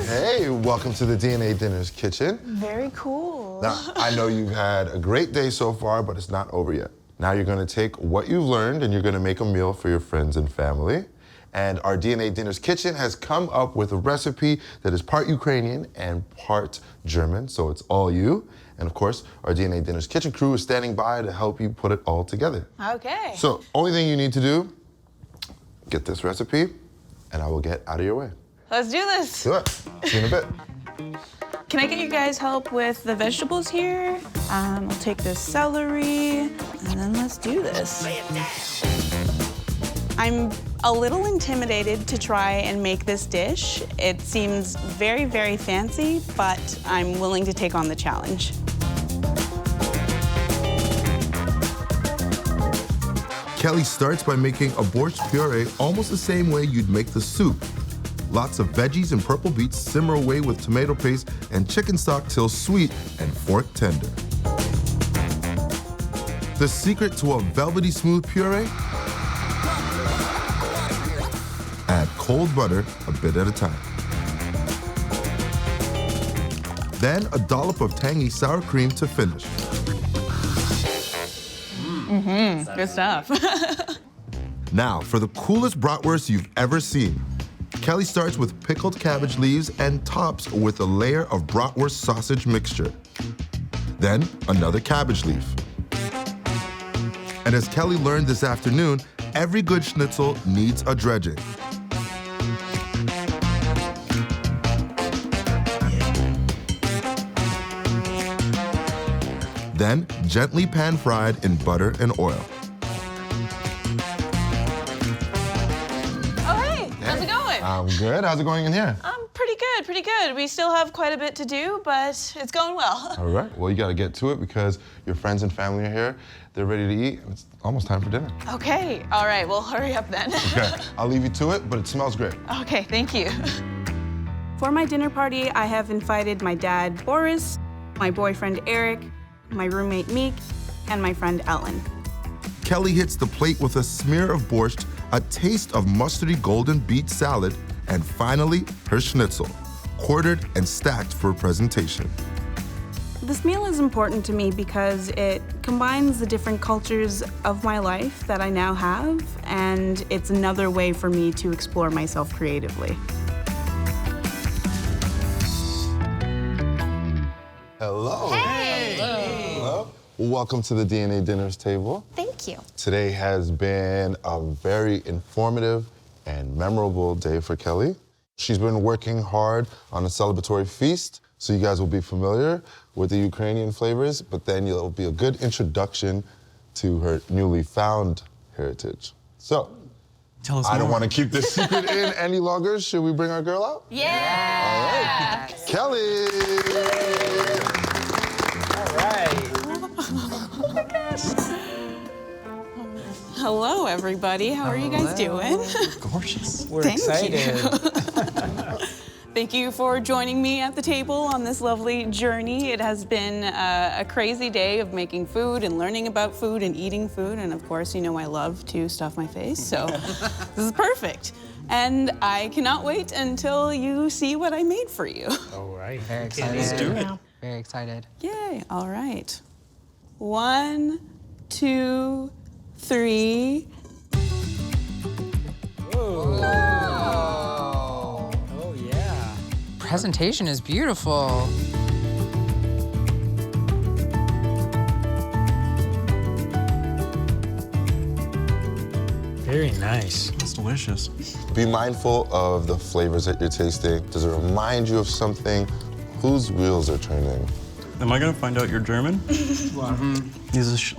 Hey, welcome to the DNA Dinners kitchen. Very cool. Now, I know you've had a great day so far, but it's not over yet. Now you're gonna take what you've learned and you're gonna make a meal for your friends and family. And our DNA Dinners kitchen has come up with a recipe that is part Ukrainian and part German, so it's all you. And of course, our DNA Dinners kitchen crew is standing by to help you put it all together. Okay. So, only thing you need to do, get this recipe, and I will get out of your way. Let's do this. Do it. See you in a bit. Can I get you guys help with the vegetables here? I'll take this celery, and then let's do this. I'm a little intimidated to try and make this dish. It seems very, very fancy, but I'm willing to take on the challenge. Kelly starts by making a borscht puree almost the same way you'd make the soup. Lots of veggies and purple beets simmer away with tomato paste and chicken stock till sweet and fork tender. The secret to a velvety smooth puree? Add cold butter a bit at a time. Then a dollop of tangy sour cream to finish. Good stuff. Now, for the coolest bratwurst you've ever seen. Kelly starts with pickled cabbage leaves and tops with a layer of bratwurst sausage mixture. Then, another cabbage leaf. And as Kelly learned this afternoon, every good schnitzel needs a dredging. Then, gently pan-fried in butter and oil. Oh, hey, how's it going? I'm good. How's it going in here? Pretty good, pretty good. We still have quite a bit to do, but it's going well. All right. Well, you got to get to it because your friends and family are here. They're ready to eat. It's almost time for dinner. Okay, all right, well, hurry up then. Okay. I'll leave you to it, but it smells great. Okay, thank you. For my dinner party, I have invited my dad, Boris, my boyfriend, Eric, my roommate, Meek, and my friend, Ellen. Kelly hits the plate with a smear of borscht, a taste of mustardy golden beet salad, and finally, her schnitzel, quartered and stacked for presentation. This meal is important to me because it combines the different cultures of my life that I now have, and it's another way for me to explore myself creatively. Hello. Hey. Hello. Welcome to the DNA Dinners table. Thank you. Today has been a very informative and memorable day for Kelly. She's been working hard on a celebratory feast, so you guys will be familiar with the Ukrainian flavors, but then it'll be a good introduction to her newly found heritage. So, tell us I don't more. want to keep this secret in any longer. Should we bring our girl out? Yeah. All right. Kelly! All right. Hello, everybody. How are you guys doing? Gorgeous. We're Thank excited. you. Thank you for joining me at the table on this lovely journey. It has been a crazy day of making food and learning about food and eating food. And of course, you know I love to stuff my face, so this is perfect. And I cannot wait until you see what I made for you. All right. Very excited. Let's do it. Very excited. Yay, all right. 1, 2, 3. Oh, yeah. Presentation is beautiful. Very nice. That's delicious. Be mindful of the flavors that you're tasting. Does it remind you of something? Whose wheels are turning? Am I gonna find out you're German? These are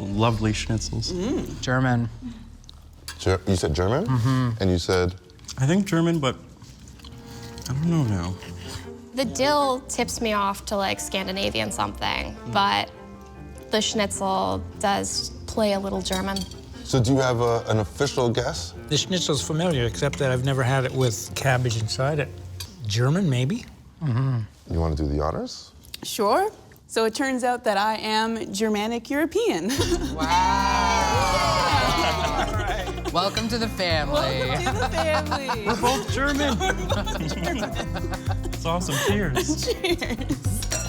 lovely schnitzels. German. You said German? And you said? I think German, but I don't know now. The dill tips me off to like Scandinavian something, but the schnitzel does play a little German. So do you have an official guess? The schnitzel's familiar, except that I've never had it with cabbage inside it. German, maybe? You want to do the honors? Sure. So it turns out that I am Germanic European. Wow. Welcome to the family. Welcome to the family. We're both German. It's awesome. Cheers. Cheers.